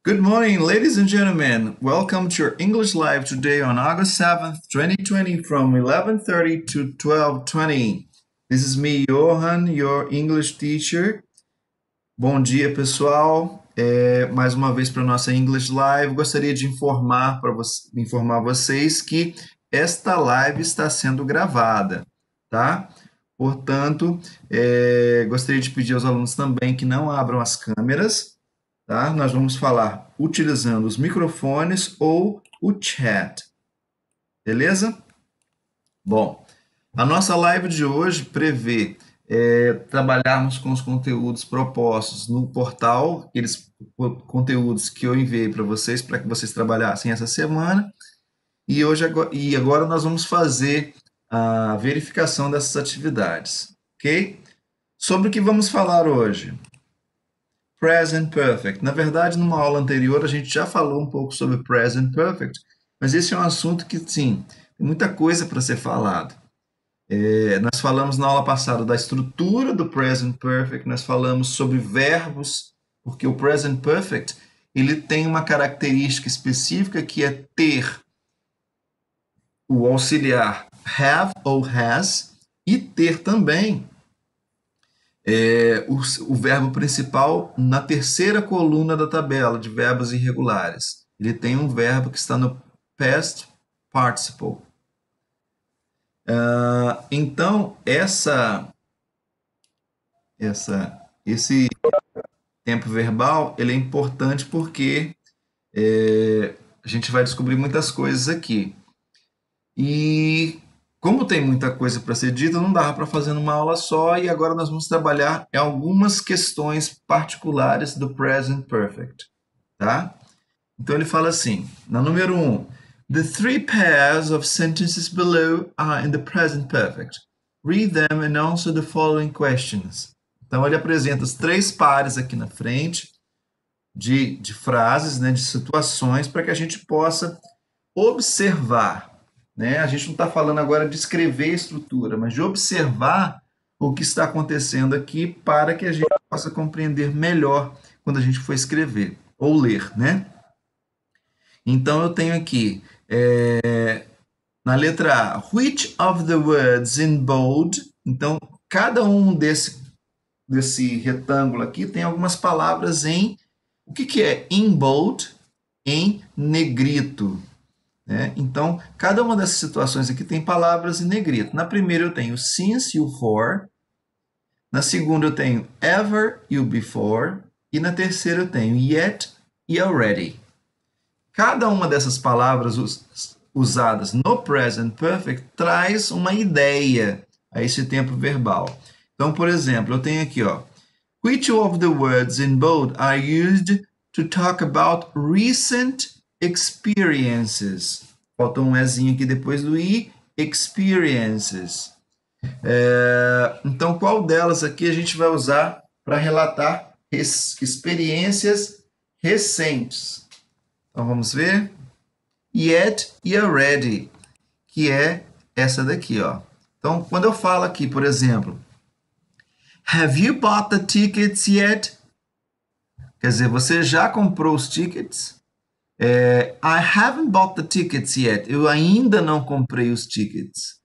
Good morning, ladies and gentlemen. Welcome to your English Live today on August 7th, 2020 from 11:30 to 12:20. This is me, Johan, your English teacher. Bom dia, pessoal. Mais uma vez para a nossa English Live. Gostaria de informar vocês que esta live está sendo gravada, tá? Portanto, gostaria de pedir aos alunos também que não abram as câmeras, tá? Nós vamos falar utilizando os microfones ou o chat, beleza? Bom, a nossa live de hoje prevê trabalharmos com os conteúdos propostos no portal, aqueles conteúdos que eu enviei para vocês, para que vocês trabalhassem essa semana, e agora nós vamos fazer a verificação dessas atividades, ok? Sobre o que vamos falar hoje? Present Perfect. Na verdade, numa aula anterior, a gente já falou um pouco sobre Present Perfect, mas esse é um assunto que, sim, tem muita coisa para ser falado. Nós falamos na aula passada da estrutura do Present Perfect, nós falamos sobre verbos, porque o Present Perfect ele tem uma característica específica que é ter o auxiliar have ou has e ter também o verbo principal na terceira coluna da tabela de verbos irregulares. Ele tem um verbo que está no past participle. Então, esse tempo verbal ele é importante porque a gente vai descobrir muitas coisas aqui. E como tem muita coisa para ser dita, não dava para fazer numa aula só, e agora nós vamos trabalhar em algumas questões particulares do Present Perfect, tá? Então ele fala assim, na número 1, the three pairs of sentences below are in the present perfect. Read them and answer the following questions. Então ele apresenta os três pares aqui na frente de frases, né, de situações, para que a gente possa observar, né? A gente não está falando agora de escrever a estrutura, mas de observar o que está acontecendo aqui para que a gente possa compreender melhor quando a gente for escrever ou ler, né? Então eu tenho aqui na letra A, which of the words in bold? Então, cada um desse retângulo aqui tem algumas palavras em... O que é in bold? Em negrito. Né? Então, cada uma dessas situações aqui tem palavras em negrito. Na primeira eu tenho since e o for. Na segunda eu tenho ever e o before. E na terceira eu tenho yet e already. Cada uma dessas palavras usadas no present perfect traz uma ideia a esse tempo verbal. Então, por exemplo, eu tenho aqui, ó, which of the words in bold are used to talk about recent experiences? Falta um ezinho aqui depois do i, experiences. Então, qual delas aqui a gente vai usar para relatar experiências recentes? Então, vamos ver. Yet e already, que é essa daqui, ó. Então, quando eu falo aqui, por exemplo, have you bought the tickets yet? Quer dizer, você já comprou os tickets? I haven't bought the tickets yet. Eu ainda não comprei os tickets.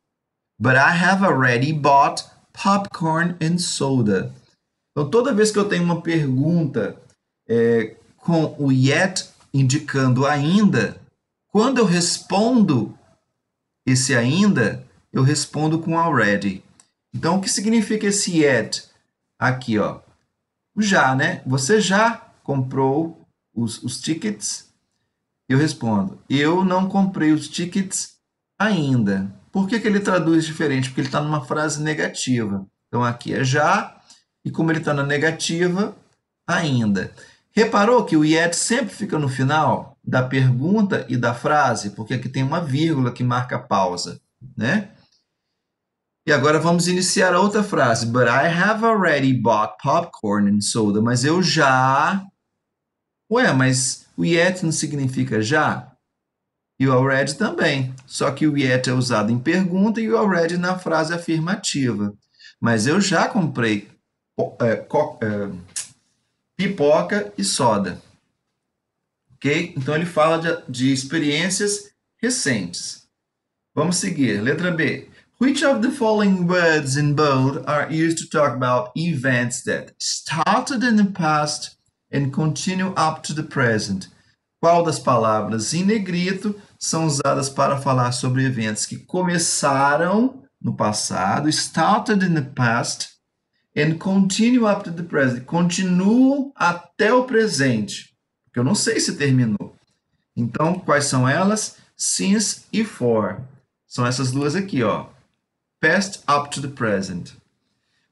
But I have already bought popcorn and soda. Então, toda vez que eu tenho uma pergunta com o yet indicando ainda, quando eu respondo esse ainda, eu respondo com already. Então, o que significa esse yet? Aqui, ó. O já, né? Você já comprou os tickets? Eu respondo, eu não comprei os tickets ainda. Por que ele traduz diferente? Porque ele está numa frase negativa. Então, aqui é já, e como ele está na negativa, ainda. Reparou que o yet sempre fica no final da pergunta e da frase, porque aqui tem uma vírgula que marca a pausa, né? E agora vamos iniciar a outra frase. But I have already bought popcorn and soda. Mas eu já... Ué, mas o yet não significa já? E o already também. Só que o yet é usado em pergunta e o already na frase afirmativa. Mas eu já comprei pipoca e soda. ok? Então ele fala de experiências recentes. Vamos seguir. Letra B. Which of the following words in bold are used to talk about events that started in the past and continue up to the present? Qual das palavras em negrito são usadas para falar sobre eventos que começaram no passado, started in the past, and continue up to the present, continuam até o presente, porque eu não sei se terminou. Então, quais são elas? Since e for. São essas duas aqui, ó. Past up to the present.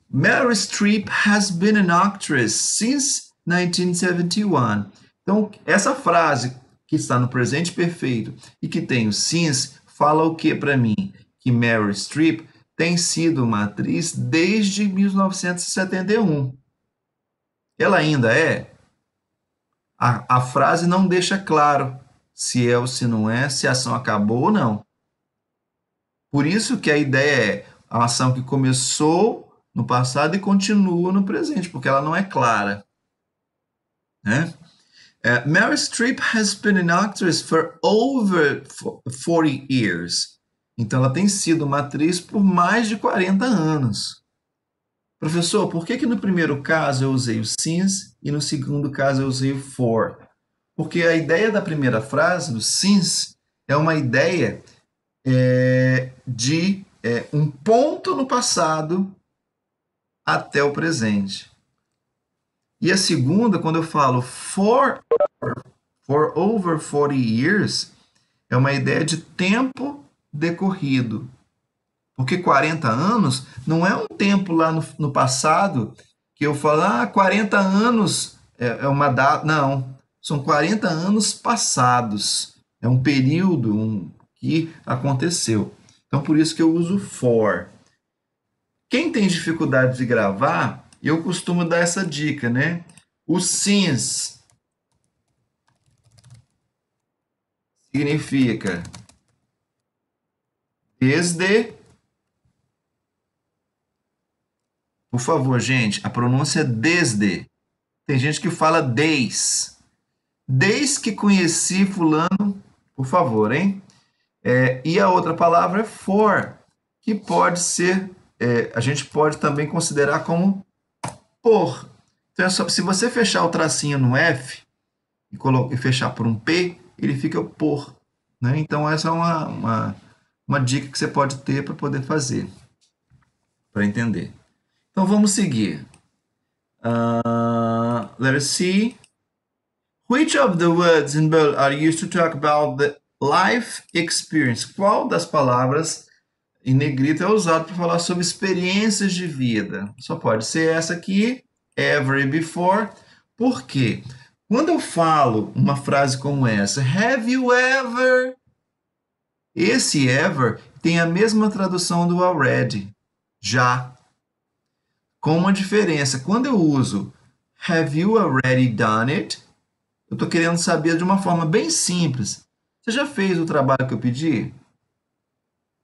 Meryl Streep has been an actress since 1971. Então, essa frase que está no presente perfeito e que tem o since, fala o que para mim? Que Meryl Streep tem sido uma atriz desde 1971. Ela ainda é? A frase não deixa claro se é ou se não é, se a ação acabou ou não. Por isso que a ideia é a ação que começou no passado e continua no presente, porque ela não é clara. Né? Meryl Streep has been an actress for over 40 years. Então, ela tem sido uma atriz por mais de 40 anos. Professor, por que no primeiro caso eu usei o since e no segundo caso eu usei o for? Porque a ideia da primeira frase, do since, é uma ideia de um ponto no passado até o presente. E a segunda, quando eu falo for over 40 years, é uma ideia de tempo decorrido. Porque 40 anos não é um tempo lá no passado que eu falo, 40 anos é uma data. Não, são 40 anos passados. É um período que aconteceu. Então, por isso que eu uso for. Quem tem dificuldade de gravar, eu costumo dar essa dica, né? O since significa desde. Por favor, gente, a pronúncia é desde. Tem gente que fala desde. Desde que conheci fulano, por favor, hein? E a outra palavra é for, que pode ser, a gente pode também considerar como por. Então, se você fechar o tracinho no F e fechar por um P, ele fica por. Né? Então, essa é uma dica que você pode ter para poder fazer, para entender. Então, vamos seguir. Letter C. Which of the words in bold are used to talk about the life experience? Qual das palavras em negrito é usado para falar sobre experiências de vida? Só pode ser essa aqui, ever e before. Por quê? Quando eu falo uma frase como essa, have you ever? Esse ever tem a mesma tradução do already, já. Com uma diferença. Quando eu uso have you already done it? Eu estou querendo saber de uma forma bem simples. Você já fez o trabalho que eu pedi?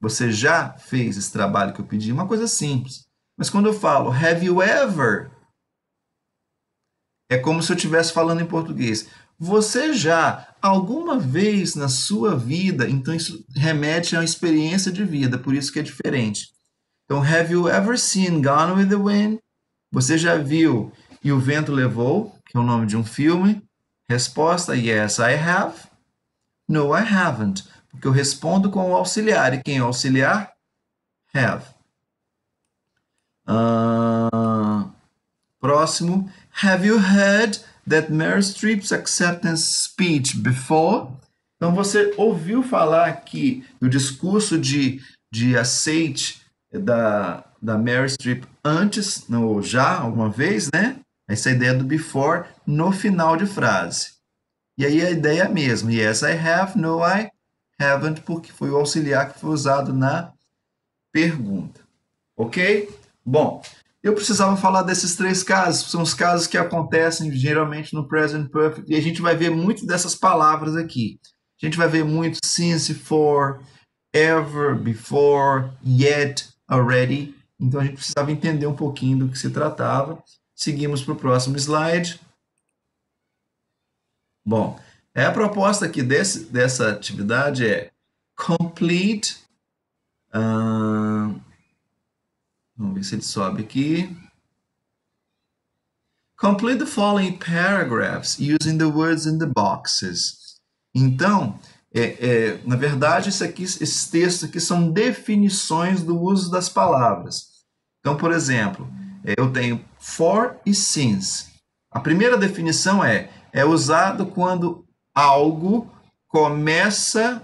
Você já fez esse trabalho que eu pedi? Uma coisa simples. Mas quando eu falo have you ever? É como se eu estivesse falando em português. Você já, alguma vez na sua vida, então isso remete a uma experiência de vida, por isso que é diferente. Então, have you ever seen Gone with the Wind? Você já viu E o Vento Levou, que é o nome de um filme? Resposta, yes, I have. No, I haven't. Porque eu respondo com o auxiliar. E quem é o auxiliar? Have. Próximo. Have you heard that Meryl Streep's acceptance speech before? Então, você ouviu falar aqui do discurso de aceite da Meryl Streep antes, ou já, alguma vez, né? Essa ideia do before no final de frase. E aí a ideia é a mesma. Yes, I have. No, I haven't, porque foi o auxiliar que foi usado na pergunta. Ok? Bom, eu precisava falar desses três casos. São os casos que acontecem geralmente no present perfect. E a gente vai ver muito dessas palavras aqui. A gente vai ver muito since, for, ever, before, yet, already. Então a gente precisava entender um pouquinho do que se tratava. Seguimos para o próximo slide. Bom, A proposta aqui dessa atividade é complete. Vamos ver se ele sobe aqui. Complete the following paragraphs using the words in the boxes. Então, na verdade, esses textos aqui são definições do uso das palavras. Então, por exemplo, eu tenho for e since. A primeira definição é usado quando algo começa,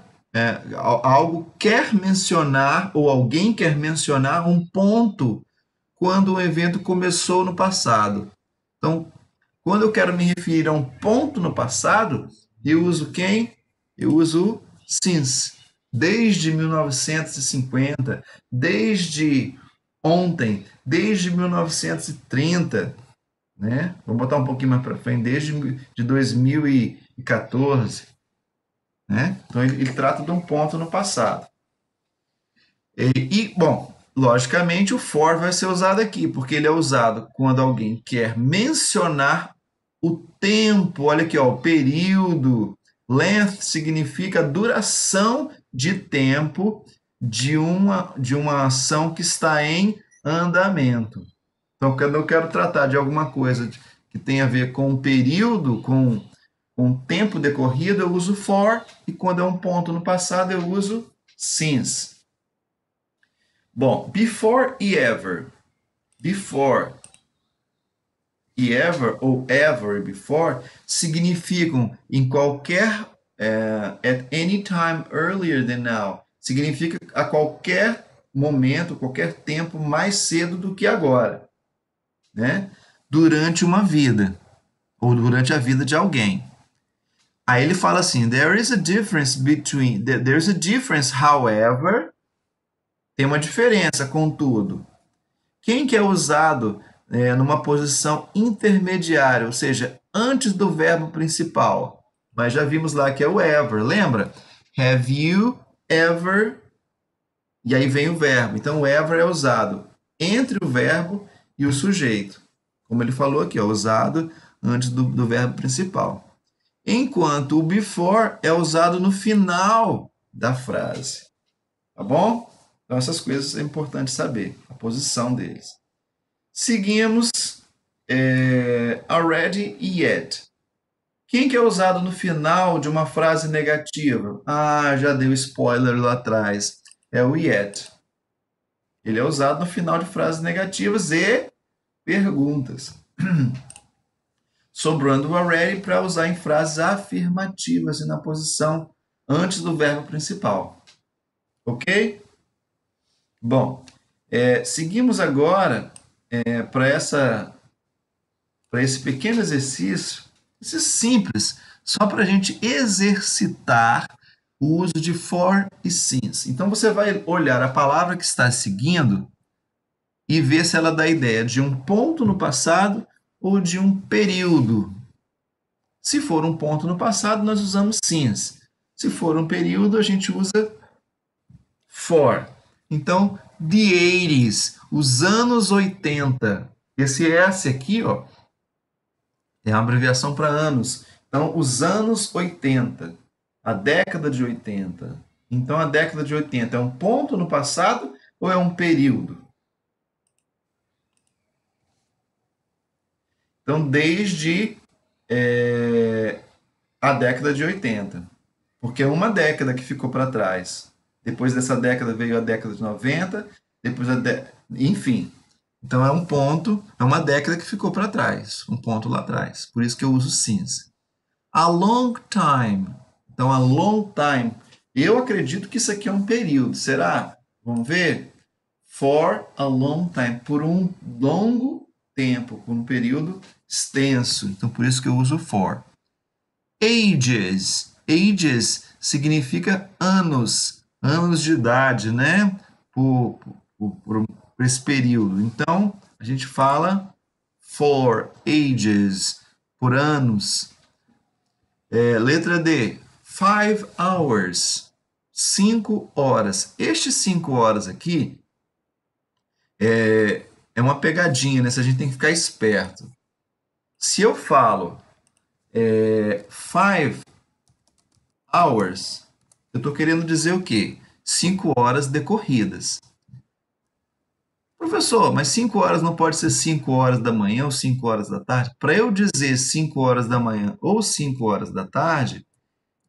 algo quer mencionar, ou alguém quer mencionar um ponto quando o evento começou no passado. Então, quando eu quero me referir a um ponto no passado, eu uso quem? Eu uso since. Desde 1950, desde ontem, desde 1930, né? Vou botar um pouquinho mais para frente, desde de 2014, né? Então, ele trata de um ponto no passado. Bom, logicamente o for vai ser usado aqui, porque ele é usado quando alguém quer mencionar o tempo. Olha aqui, ó, o período. Length significa duração de tempo de uma ação que está em andamento. Então, quando eu quero tratar de alguma coisa que tem a ver com um período, com um tempo decorrido, eu uso for, e quando é um ponto no passado, eu uso since. Bom, before e ever. Before e ever, ou ever e before, significam em qualquer, at any time earlier than now. Significa a qualquer momento, qualquer tempo mais cedo do que agora, né? Durante uma vida, ou durante a vida de alguém. Aí ele fala assim, there is a difference between, there's a difference, however, tem uma diferença, contudo. Quem que é usado numa posição intermediária, ou seja, antes do verbo principal? Mas já vimos lá que é o ever, lembra? Have you ever? E aí vem o verbo. Então, o ever é usado entre o verbo e o sujeito. Como ele falou aqui, usado antes do verbo principal. Enquanto o before é usado no final da frase. Tá bom? Então, essas coisas é importante saber, a posição deles. Seguimos already e yet. Quem que é usado no final de uma frase negativa? Ah, já dei o spoiler lá atrás. É o yet. Ele é usado no final de frases negativas e perguntas. Sobrando o already para usar em frases afirmativas e na posição antes do verbo principal. Ok? Bom, seguimos agora para esse pequeno exercício, simples, só para a gente exercitar o uso de for e since. Então, você vai olhar a palavra que está seguindo e ver se ela dá ideia de um ponto no passado ou de um período. Se for um ponto no passado, nós usamos since. Se for um período, a gente usa for. Então, the 80s, os anos 80. Esse S aqui, ó, é uma abreviação para anos. Então, os anos 80, a década de 80. Então, a década de 80 é um ponto no passado ou é um período? Então, desde a década de 80. Porque é uma década que ficou para trás. Depois dessa década veio a década de 90, depois enfim. Então é um ponto, é uma década que ficou para trás, um ponto lá atrás. Por isso que eu uso since. A long time. Então, a long time. Eu acredito que isso aqui é um período. Será? Vamos ver? For a long time. Por um longo tempo, por um período extenso. Então, por isso que eu uso for. Ages. Ages significa anos. Anos de idade, né? Por esse período. Então, a gente fala for ages, por anos. Letra D, 5 hours, 5 horas. Estes 5 horas aqui é uma pegadinha, né? A gente tem que ficar esperto. Se eu falo 5 hours, eu estou querendo dizer o quê? 5 horas decorridas. Professor, mas 5 horas não pode ser 5 horas da manhã ou 5 horas da tarde? Para eu dizer 5 horas da manhã ou 5 horas da tarde,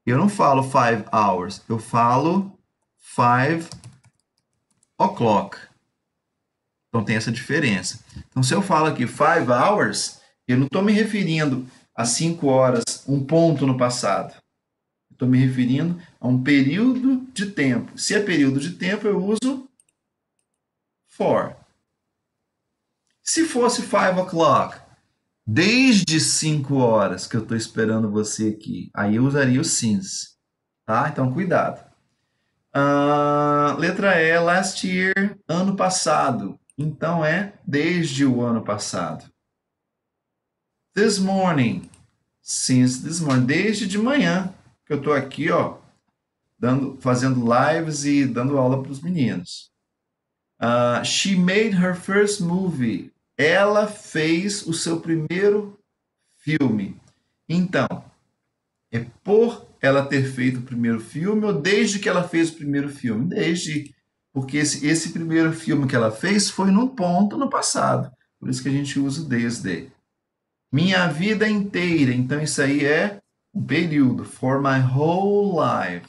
eu não falo 5 hours, eu falo 5 o'clock. Então tem essa diferença. Então se eu falo aqui 5 hours, eu não estou me referindo a 5 horas, um ponto no passado. Estou me referindo a um período de tempo. Se é período de tempo, eu uso for. Se fosse 5 o'clock, desde 5 horas que eu estou esperando você aqui, aí eu usaria o since. Tá? Então, cuidado. Letra E, last year, ano passado. Então, é desde o ano passado. This morning, since this morning, desde de manhã, que eu estou aqui, ó, fazendo lives e dando aula para os meninos. She made her first movie. Ela fez o seu primeiro filme. Então, é por ela ter feito o primeiro filme ou desde que ela fez o primeiro filme? Desde, porque esse primeiro filme que ela fez foi num ponto no passado. Por isso que a gente usa desde. Minha vida inteira. Então, isso aí é um período. For my whole life.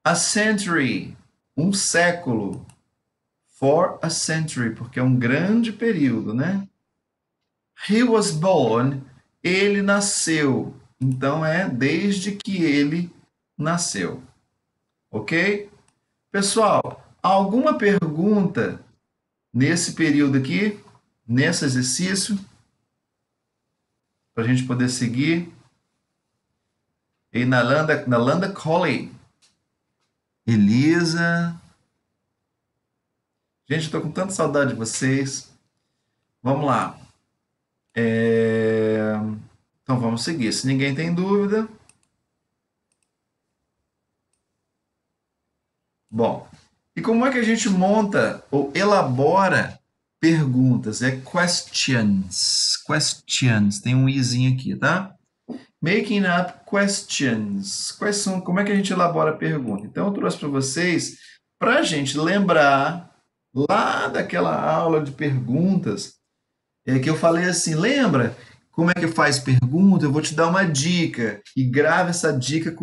A century. Um século. For a century, porque é um grande período, né? He was born, ele nasceu. Então é desde que ele nasceu. Ok? Pessoal, alguma pergunta nesse período aqui, nesse exercício, para a gente poder seguir? E Nalanda Colley. Elisa. Gente, estou com tanta saudade de vocês. Vamos lá. Então vamos seguir. Se ninguém tem dúvida. Bom, e como é que a gente monta ou elabora perguntas? É questions. Questions. Tem um izinho aqui, tá? Making up questions. Como é que a gente elabora a pergunta? Então eu trouxe para vocês para a gente lembrar lá daquela aula de perguntas que eu falei assim, lembra como é que faz pergunta? Eu vou te dar uma dica e grave essa dica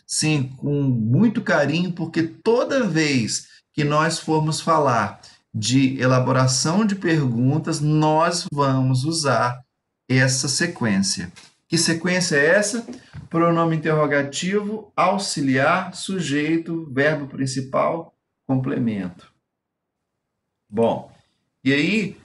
sim, com muito carinho, porque toda vez que nós formos falar de elaboração de perguntas, nós vamos usar essa sequência. Que sequência é essa? Pronome interrogativo, auxiliar, sujeito, verbo principal, complemento. Bom, e aí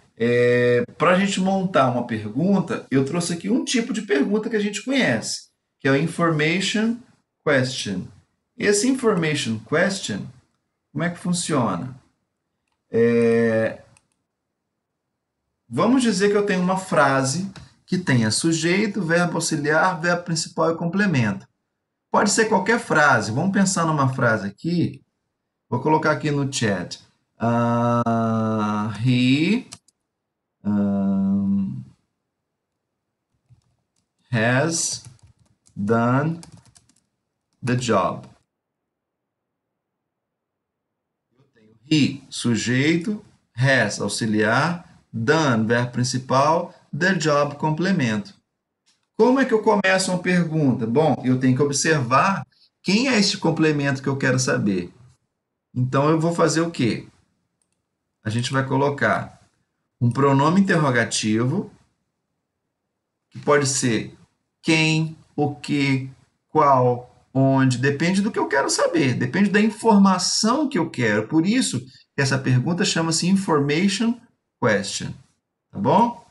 para a gente montar uma pergunta, eu trouxe aqui um tipo de pergunta que a gente conhece, que é o information question. Esse information question, como é que funciona? Vamos dizer que eu tenho uma frase que tenha sujeito, verbo auxiliar, verbo principal e complemento. Pode ser qualquer frase. Vamos pensar numa frase aqui. Vou colocar aqui no chat. He has done the job. Eu tenho he, sujeito, has, auxiliar, done, verbo principal, the job, complemento. Como é que eu começo uma pergunta? Bom, eu tenho que observar quem é este complemento que eu quero saber. Então eu vou fazer o quê? A gente vai colocar um pronome interrogativo, que pode ser quem, o que, qual, onde, depende do que eu quero saber, depende da informação que eu quero. Por isso, essa pergunta chama-se information question, tá bom?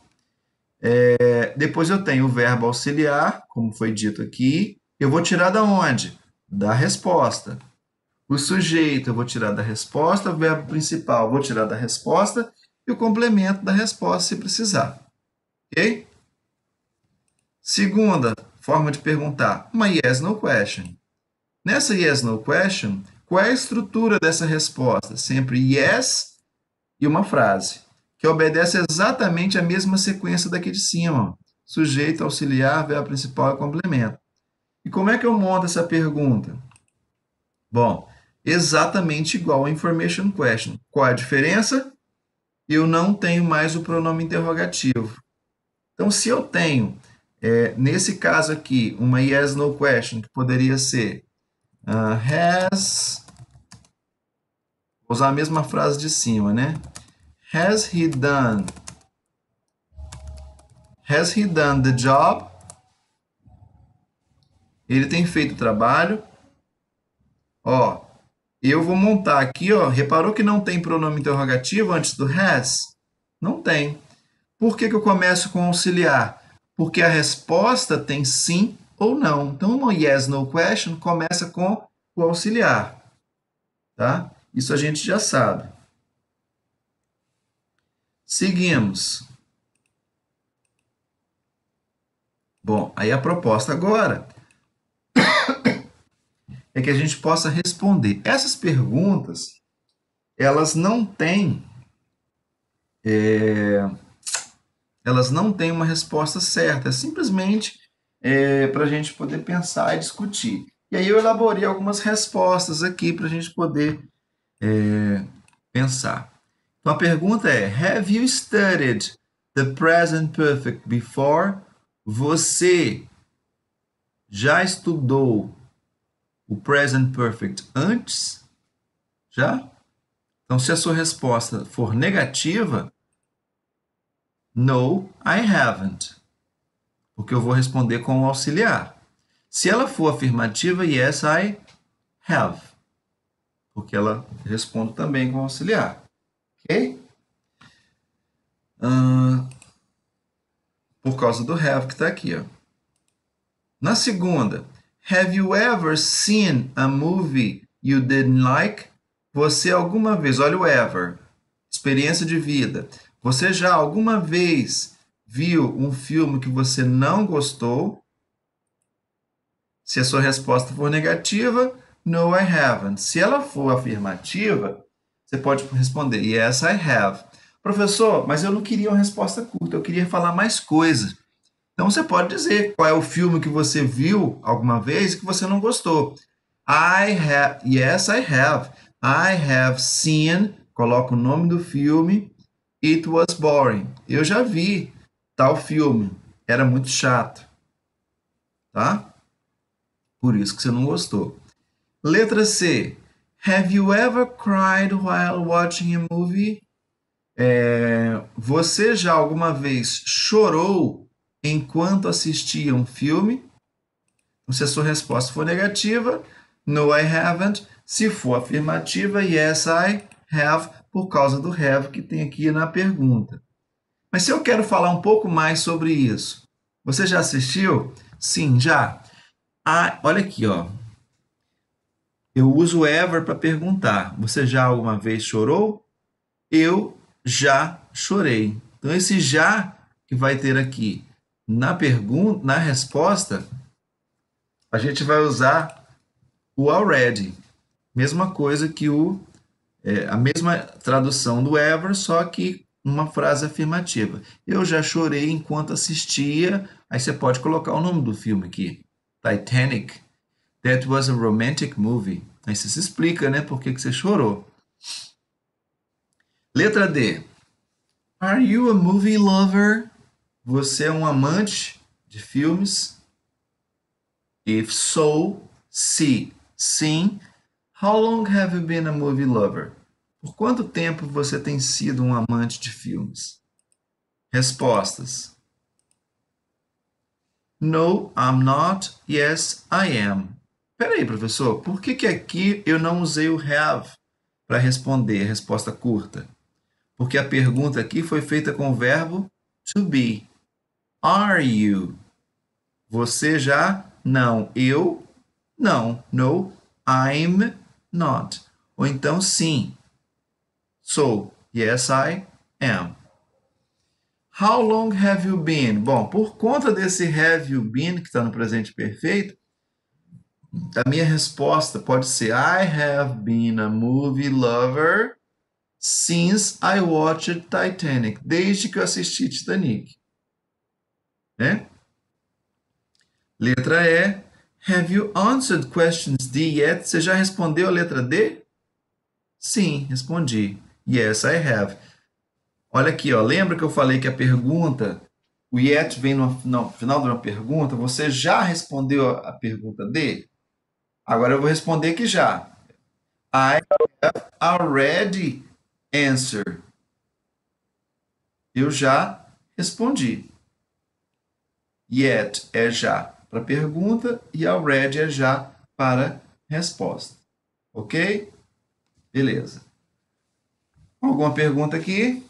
Depois eu tenho o verbo auxiliar, como foi dito aqui. Eu vou tirar da onde? Da resposta. O sujeito eu vou tirar da resposta, o verbo principal eu vou tirar da resposta e o complemento da resposta se precisar. Ok? Segunda forma de perguntar, uma yes, no question. Nessa yes, no question, qual é a estrutura dessa resposta? Sempre yes e uma frase, que obedece exatamente a mesma sequência daqui de cima. Sujeito, auxiliar, verbo principal e complemento. E como é que eu monto essa pergunta? Bom, exatamente igual ao information question. Qual a diferença? Eu não tenho mais o pronome interrogativo. Então, se eu tenho, nesse caso aqui, uma yes, no question, que poderia ser has, vou usar a mesma frase de cima, né? Has he done the job? Ele tem feito o trabalho. Ó, eu vou montar aqui, ó. Reparou que não tem pronome interrogativo antes do has? Não tem. Por que, que eu começo com auxiliar? Porque a resposta tem sim ou não. Então, no yes, no question começa com o auxiliar, tá? Isso a gente já sabe. Seguimos. Bom, aí a proposta agora é que a gente possa responder. Essas perguntas, elas não têm, elas não têm uma resposta certa. É simplesmente para a gente poder pensar e discutir. E aí eu elaborei algumas respostas aqui para a gente poder pensar. Então a pergunta é: Have you studied the present perfect before? Você já estudou o present perfect antes? Já? Então, se a sua resposta for negativa, no, I haven't, porque eu vou responder com o auxiliar. Se ela for afirmativa, yes, I have, porque ela responde também com o auxiliar. Ok? Por causa do have que está aqui. Ó. Na segunda, have you ever seen a movie you didn't like? Você alguma vez, olha o ever, experiência de vida. Você já alguma vez viu um filme que você não gostou? Se a sua resposta for negativa, no, I haven't. Se ela for afirmativa, você pode responder yes, I have. Professor, mas eu não queria uma resposta curta, eu queria falar mais coisas. Então você pode dizer qual é o filme que você viu alguma vez que você não gostou. I have, yes, I have. I have seen, coloca o nome do filme. It was boring. Eu já vi tal filme. Era muito chato. Tá? Por isso que você não gostou. Letra C. Have you ever cried while watching a movie? Você já alguma vez chorou enquanto assistia um filme? Se a sua resposta for negativa, no, I haven't. Se for afirmativa, yes, I have, por causa do have que tem aqui na pergunta. Mas se eu quero falar um pouco mais sobre isso, você já assistiu? Sim, já. Ah, olha aqui, ó. Eu uso ever para perguntar. Você já alguma vez chorou? Eu já chorei. Então esse já que vai ter aqui na pergunta, na resposta, a gente vai usar o already. Mesma coisa que a mesma tradução do ever, só que uma frase afirmativa. Eu já chorei enquanto assistia. Aí você pode colocar o nome do filme aqui. Titanic. That was a romantic movie. Aí você se explica, né? Por que você chorou. Letra D. Are you a movie lover? Você é um amante de filmes? If so, se sim, how long have you been a movie lover? Por quanto tempo você tem sido um amante de filmes? Respostas. No, I'm not. Yes, I am. Peraí, professor, por que, que aqui eu não usei o have para responder a resposta curta? Porque a pergunta aqui foi feita com o verbo to be. Are you? Você já? Não. Eu? Não. No, I'm not. Ou então sim. So, yes, I am. How long have you been? Bom, por conta desse have you been, que está no presente perfeito, a minha resposta pode ser I have been a movie lover since I watched Titanic. Desde que eu assisti Titanic. Né? Letra E. Have you answered questions D yet? Você já respondeu a letra D? Sim, respondi. Yes, I have. Olha aqui, ó. Lembra que eu falei que a pergunta, o yet vem no final de uma pergunta? Você já respondeu a pergunta D? Agora eu vou responder que já. I already answered. Eu já respondi. Yet é já para pergunta e already é já para resposta. Ok? Beleza. Alguma pergunta aqui?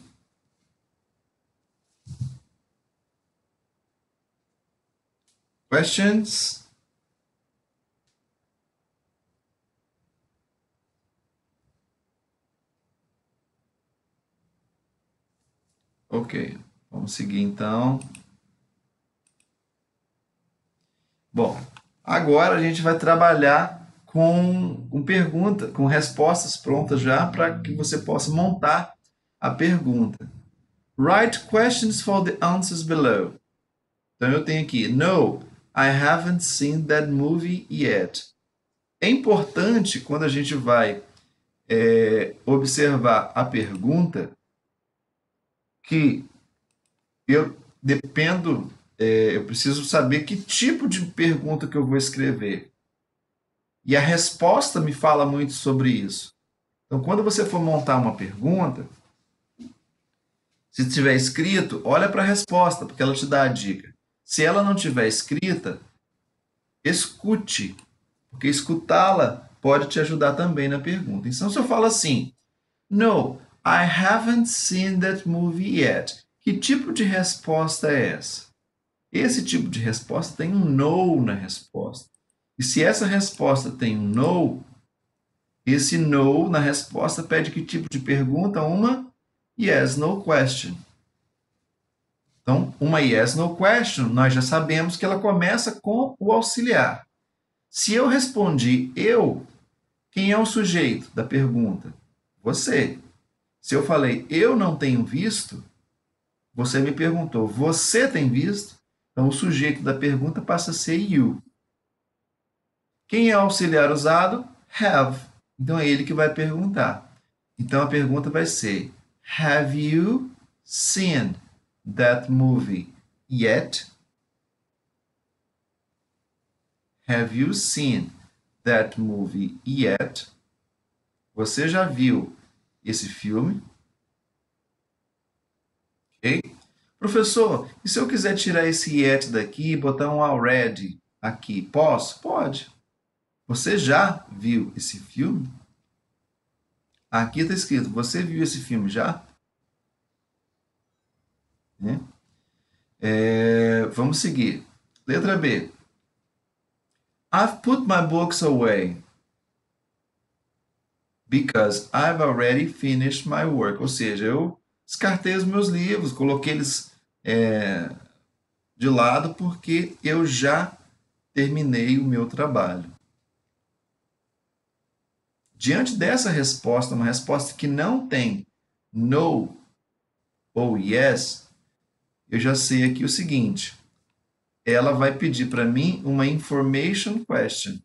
Questions? Ok. Vamos seguir então. Bom, agora a gente vai trabalhar com pergunta, com respostas prontas já para que você possa montar a pergunta. Write questions for the answers below. Então eu tenho aqui, no, I haven't seen that movie yet. É importante quando a gente vai observar a pergunta que eu dependo, eu preciso saber que tipo de pergunta que eu vou escrever. E a resposta me fala muito sobre isso. Então, quando você for montar uma pergunta, se tiver escrito, olha para a resposta, porque ela te dá a dica. Se ela não tiver escrita, escute, porque escutá-la pode te ajudar também na pergunta. Então, se eu falo assim, no, I haven't seen that movie yet. Que tipo de resposta é essa? Esse tipo de resposta tem um no na resposta. E se essa resposta tem um no, esse no na resposta pede que tipo de pergunta? Uma yes, no question. Então, uma yes, no question, nós já sabemos que ela começa com o auxiliar. Se eu respondi eu, quem é o sujeito da pergunta? Você. Se eu falei eu não tenho visto, você me perguntou, você tem visto? Então, o sujeito da pergunta passa a ser you. Quem é o auxiliar usado? Have. Então, é ele que vai perguntar. Então, a pergunta vai ser, have you seen that movie yet? Have you seen that movie yet? Você já viu esse filme? Ok? Professor, e se eu quiser tirar esse yet daqui e botar um already aqui, posso? Pode. Você já viu esse filme? Aqui está escrito, você viu esse filme já? Né? Vamos seguir. Letra B. I've put my books away because I've already finished my work. Ou seja, eu descartei os meus livros, coloquei eles de lado porque eu já terminei o meu trabalho. Diante dessa resposta, uma resposta que não tem no ou yes, eu já sei aqui o seguinte: ela vai pedir para mim uma information question.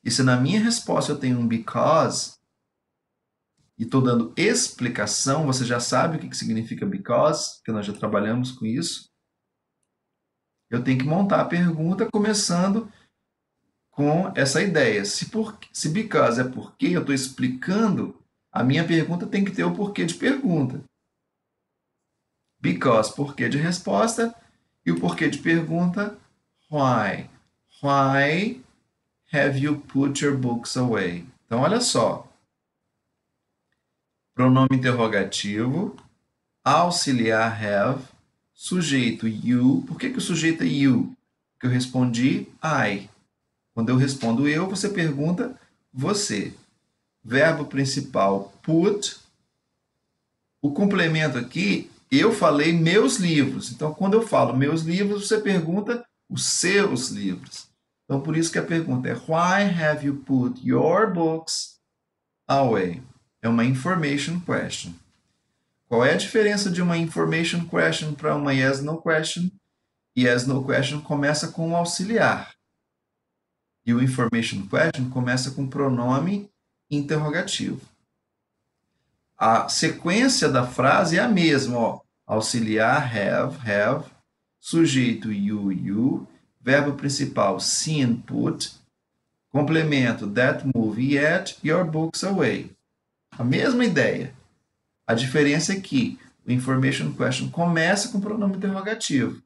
E se na minha resposta eu tenho um because e estou dando explicação, você já sabe o que significa because, que nós já trabalhamos com isso. Eu tenho que montar a pergunta começando com essa ideia. Se because é porque eu estou explicando, a minha pergunta tem que ter o porquê de pergunta. Because, porquê de resposta, e o porquê de pergunta, why. Why have you put your books away? Então, olha só. Pronome interrogativo, auxiliar have, sujeito you. Por que o sujeito é you? Porque eu respondi I. Quando eu respondo eu, você pergunta você. Verbo principal put. O complemento aqui, eu falei meus livros. Então, quando eu falo meus livros, você pergunta os seus livros. Então, por isso que a pergunta é why have you put your books away? É uma information question. Qual é a diferença de uma information question para uma yes no question? yes, no question começa com um auxiliar. E o information question começa com pronome interrogativo. A sequência da frase é a mesma, ó. Auxiliar, have, sujeito, you, verbo principal, seen, put, complemento, that movie yet, your books away. A mesma ideia. A diferença é que o information question começa com pronome interrogativo.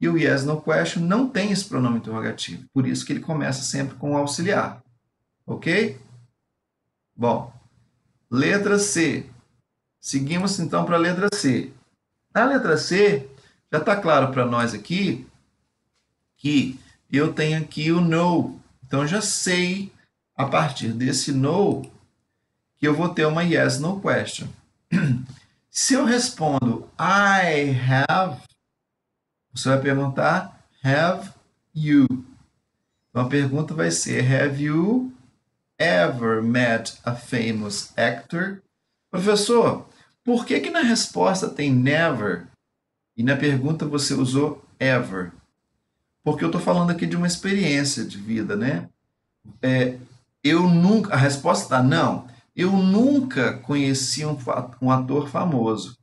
E o yes, no question não tem esse pronome interrogativo. Por isso que ele começa sempre com o auxiliar. Ok? Bom, letra C. Seguimos então para a letra C. Na letra C, já está claro para nós aqui que eu tenho aqui o no. Então, já sei, a partir desse no, que eu vou ter uma yes, no question. Se eu respondo I have, você vai perguntar have you. Então, a pergunta vai ser have you ever met a famous actor? Professor, por que na resposta tem never e na pergunta você usou ever? Porque eu estou falando aqui de uma experiência de vida, né? Eu nunca, a resposta está não. Eu nunca conheci um ator famoso.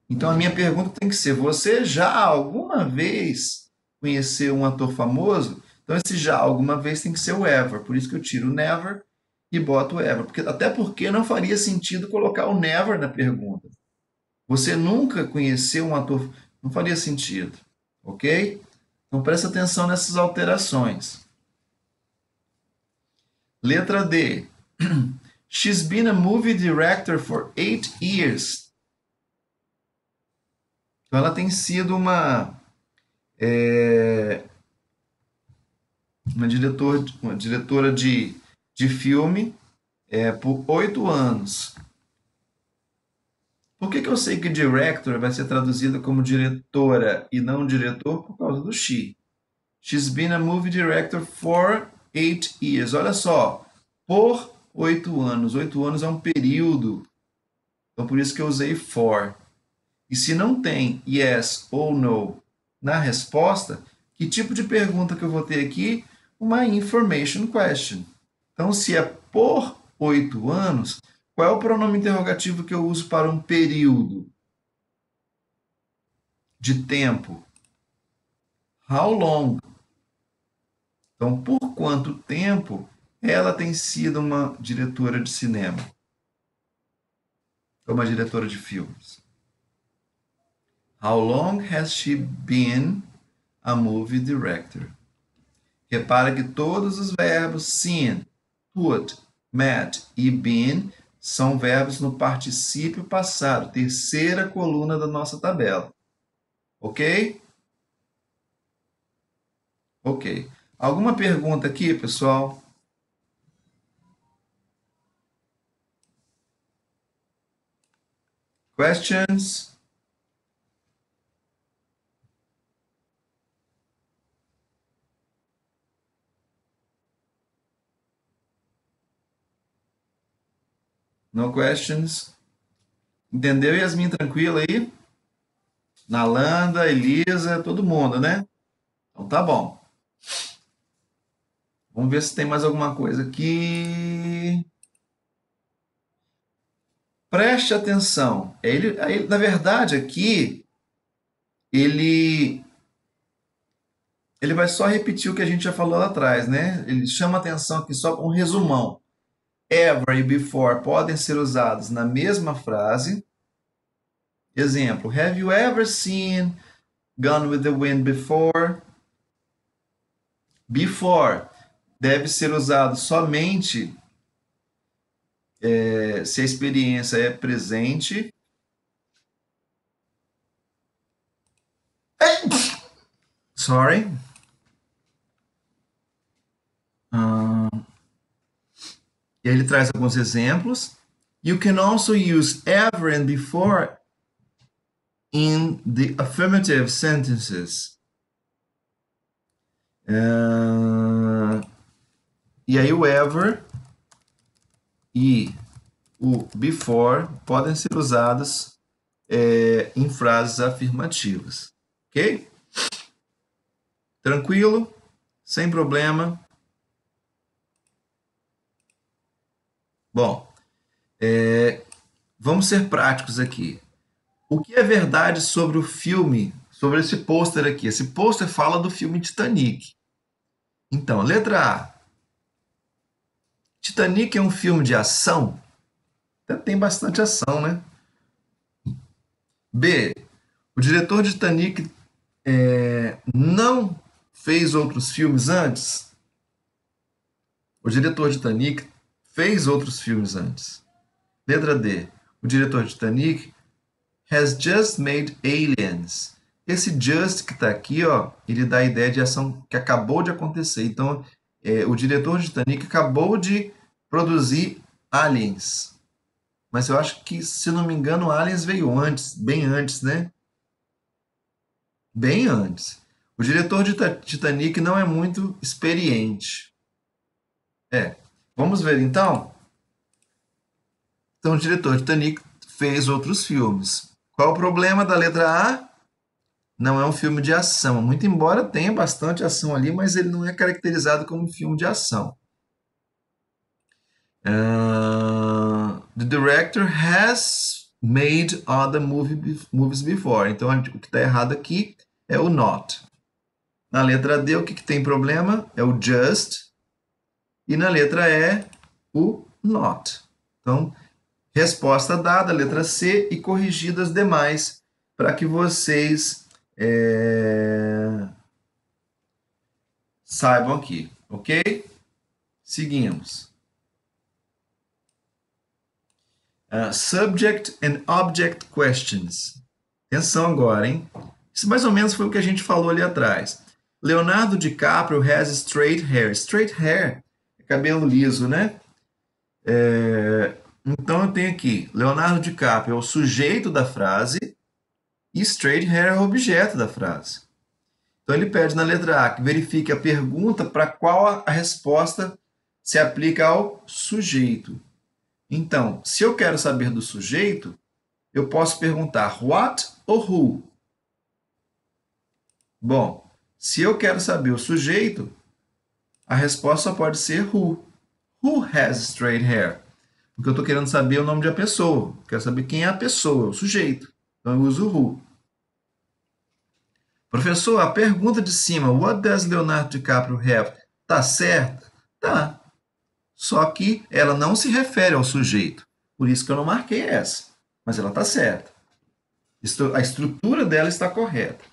Então a minha pergunta tem que ser: você já alguma vez conheceu um ator famoso? Então esse já alguma vez tem que ser o ever. Por isso que eu tiro o never e boto o ever. Até porque não faria sentido colocar o never na pergunta. Você nunca conheceu um ator, não faria sentido, ok? Então presta atenção nessas alterações. Letra D. She's been a movie director for 8 years. Então ela tem sido uma diretora de filme por 8 anos. Por que eu sei que director vai ser traduzida como diretora e não diretor? Por causa do she. She's been a movie director for 8 years. Olha só, por 8 anos. 8 anos é um período. Então, por isso que eu usei for. E se não tem yes ou no na resposta, que tipo de pergunta que eu vou ter aqui? Uma information question. Então, se é por 8 anos, qual é o pronome interrogativo que eu uso para um período de tempo? How long? Então, por quanto tempo ela tem sido uma diretora de cinema? Ou uma diretora de filmes? How long has she been a movie director? Repara que todos os verbos seen, put, met e been são verbos no particípio passado, terceira coluna da nossa tabela. Ok? Ok. Alguma pergunta aqui, pessoal? Questions? No questions? Entendeu, Yasmin? Tranquilo aí? Nalanda, Elisa, todo mundo, né? Então tá bom. Vamos ver se tem mais alguma coisa aqui. Preste atenção. Na verdade, aqui, ele vai só repetir o que a gente já falou lá atrás, né? Ele chama atenção aqui só um resumão. Ever e before podem ser usados na mesma frase. Exemplo: Have you ever seen Gone with the Wind before? Before deve ser usado somente se a experiência é presente. Sorry. E aí ele traz alguns exemplos. You can also use ever and before in the affirmative sentences. E aí o ever e o before podem ser usados em frases afirmativas. Ok? Tranquilo? Sem problema? Bom, vamos ser práticos aqui. O que é verdade sobre o filme, sobre esse pôster aqui? Esse pôster fala do filme Titanic. Então, letra A. Titanic é um filme de ação? Até tem bastante ação, né? B. O diretor de Titanic não fez outros filmes antes? O diretor de Titanic fez outros filmes antes. Letra D. O diretor de Titanic has just made Aliens. Esse just que está aqui, ó, ele dá a ideia de ação que acabou de acontecer. Então, o diretor de Titanic acabou de produzir Aliens. Mas eu acho que, se não me engano, Aliens veio antes, bem antes, né? Bem antes. O diretor de Titanic não é muito experiente. Vamos ver então? Então, o diretor de Titanic fez outros filmes. Qual o problema da letra A? Não é um filme de ação. Muito embora tenha bastante ação ali, mas ele não é caracterizado como um filme de ação. The director has made other movies before. Então, o que está errado aqui é o not. Na letra D, o que tem problema? É o just. E na letra E, o not. Então, resposta dada, letra C, e corrigidas as demais, para que vocês saibam aqui, ok? Seguimos. Subject and Object Questions. Atenção agora, hein? Isso mais ou menos foi o que a gente falou ali atrás. Leonardo DiCaprio has straight hair. Straight hair é cabelo liso, né? Então eu tenho aqui, Leonardo DiCaprio é o sujeito da frase e straight hair é o objeto da frase. Então ele pede na letra A que verifique a pergunta para qual a resposta se aplica ao sujeito. Então, se eu quero saber do sujeito, eu posso perguntar what ou who. Bom, se eu quero saber o sujeito, a resposta só pode ser who. Who has straight hair? Porque eu estou querendo saber o nome de uma pessoa. Quero saber quem é a pessoa, o sujeito. Então eu uso who. Professor, a pergunta de cima, what does Leonardo DiCaprio have? Tá certa? Tá. Só que ela não se refere ao sujeito. Por isso que eu não marquei essa. Mas ela está certa. A estrutura dela está correta.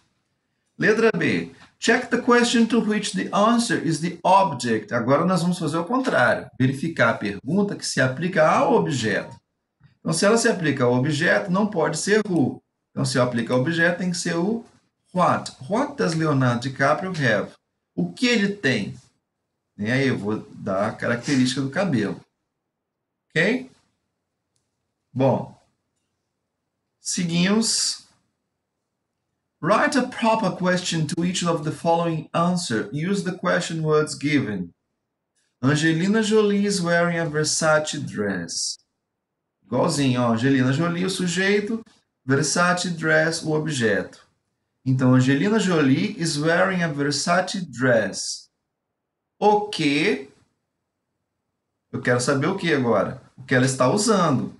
Letra B. Check the question to which the answer is the object. Agora nós vamos fazer o contrário. Verificar a pergunta que se aplica ao objeto. Então, se ela se aplica ao objeto, não pode ser who. Então, se eu aplicar ao objeto, tem que ser o what. What does Leonardo DiCaprio have? O que ele tem? E aí eu vou dar a característica do cabelo. Ok? Bom, seguimos. Write a proper question to each of the following answer. Use the question words given. Angelina Jolie is wearing a Versace dress. Igualzinho, ó. Angelina Jolie, o sujeito. Versace dress, o objeto. Então, Angelina Jolie is wearing a Versace dress. O que? Eu quero saber o que agora? O que ela está usando.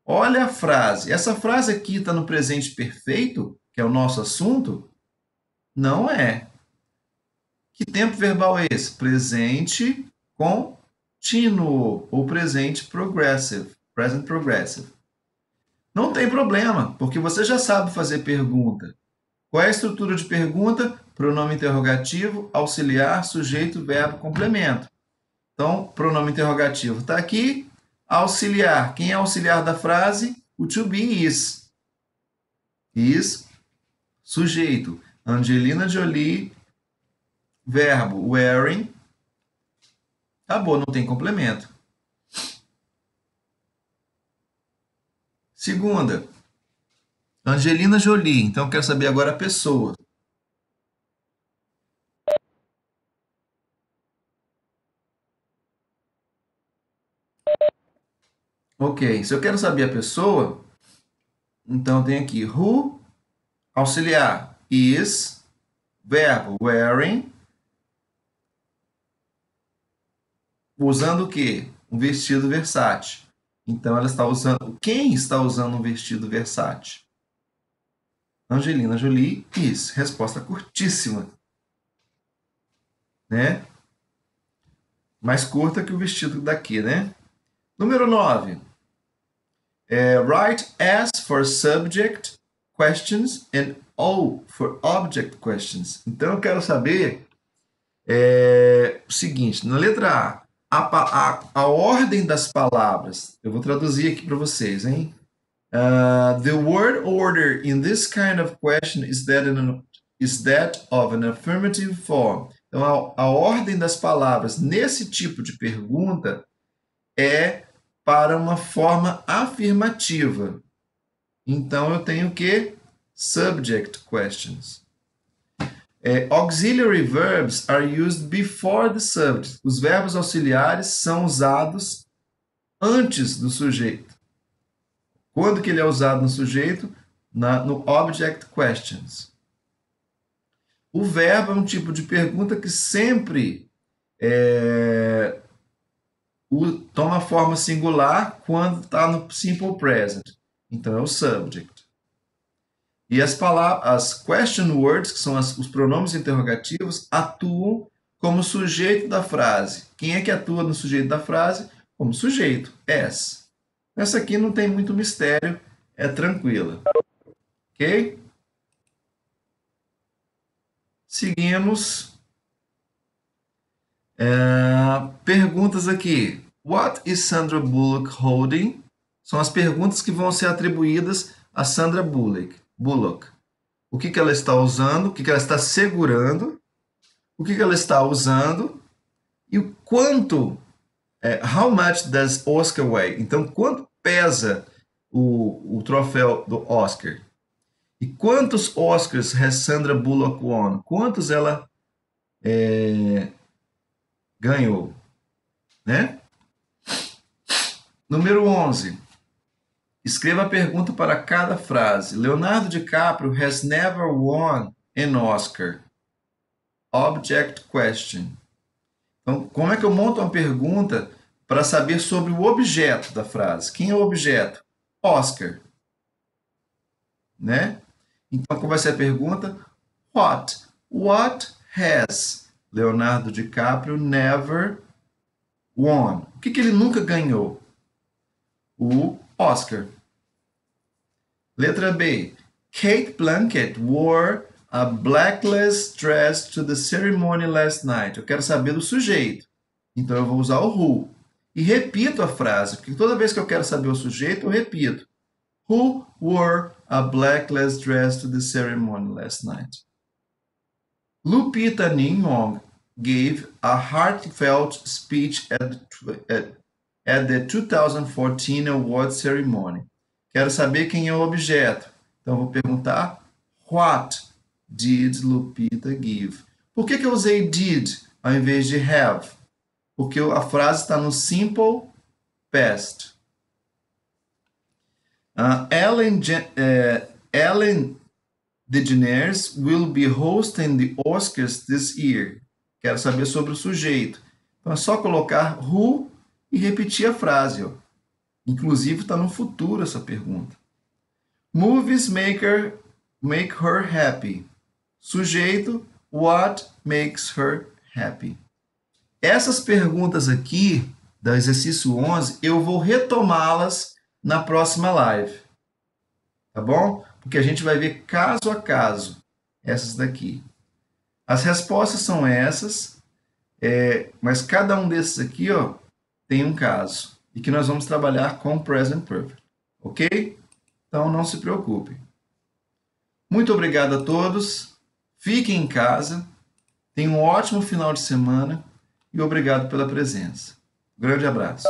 Olha a frase. Essa frase aqui está no presente perfeito, que é o nosso assunto? Não é. Que tempo verbal é esse? Presente contínuo ou presente progressive. Present progressive. Não tem problema, porque você já sabe fazer pergunta. Qual é a estrutura de pergunta? Pronome interrogativo, auxiliar, sujeito, verbo, complemento. Então, pronome interrogativo está aqui. Auxiliar. Quem é auxiliar da frase? O to be is. Is, sujeito. Angelina Jolie, verbo, wearing. Acabou, não tem complemento. Segunda, Angelina Jolie. Então, eu quero saber agora a pessoa. Ok, se eu quero saber a pessoa, então tem aqui who, auxiliar, is, verbo wearing, usando o quê? Um vestido versátil. Então, ela está usando... Quem está usando um vestido versátil? Angelina Jolie is. Resposta curtíssima. Né? Mais curta que o vestido daqui, né? Número 9. Write S for subject questions and O for object questions. Então, eu quero saber o seguinte, na letra a ordem das palavras, eu vou traduzir aqui para vocês, hein? The word order in this kind of question is that of an affirmative form. Então, a ordem das palavras nesse tipo de pergunta é para uma forma afirmativa. Então, eu tenho o quê? Subject questions. Auxiliary verbs are used before the subject. Os verbos auxiliares são usados antes do sujeito. Quando que ele é usado no sujeito? No object questions. O verbo é um tipo de pergunta que sempre toma forma singular quando está no simple present. Então, é o subject. E as question words, que são os pronomes interrogativos, atuam como sujeito da frase. Quem é que atua no sujeito da frase? Como sujeito, as. Essa aqui não tem muito mistério, é tranquila. Ok? Seguimos. Perguntas aqui. What is Sandra Bullock holding? São as perguntas que vão ser atribuídas a Sandra Bullock. O que ela está usando, o que ela está segurando, o que ela está usando e o quanto, how much does Oscar weigh? Então, quanto pesa o troféu do Oscar? E quantos Oscars has Sandra Bullock won? Quantos ela ganhou? Né? Número 11. Escreva a pergunta para cada frase. Leonardo DiCaprio has never won an Oscar. Object question. Então, como é que eu monto uma pergunta para saber sobre o objeto da frase? Quem é o objeto? Oscar. Né? Então, qual vai ser a pergunta? What has Leonardo DiCaprio never won? O que ele nunca ganhou? O Oscar. Letra B. Kate Blanchett wore a blackless dress to the ceremony last night. Eu quero saber do sujeito. Então, eu vou usar o who. E repito a frase, porque toda vez que eu quero saber o sujeito, eu repito. Who wore a blackless dress to the ceremony last night? Lupita Nyong'o gave a heartfelt speech at the 2014 award ceremony. Quero saber quem é o objeto. Então, vou perguntar, what did Lupita give? Por que eu usei did ao invés de have? Porque a frase está no simple past. Ellen DeGeneres will be hosting the Oscars this year. Quero saber sobre o sujeito. Então, é só colocar who e repetir a frase. Ó. Inclusive, está no futuro essa pergunta. Movies make her happy. Sujeito, what makes her happy? Essas perguntas aqui, do exercício 11, eu vou retomá-las na próxima live. Tá bom? Porque a gente vai ver caso a caso essas daqui. As respostas são essas, mas cada um desses aqui, ó, tem um caso. E que nós vamos trabalhar com Present Perfect. Ok? Então, não se preocupe. Muito obrigado a todos. Fiquem em casa. Tenham um ótimo final de semana. E obrigado pela presença. Grande abraço.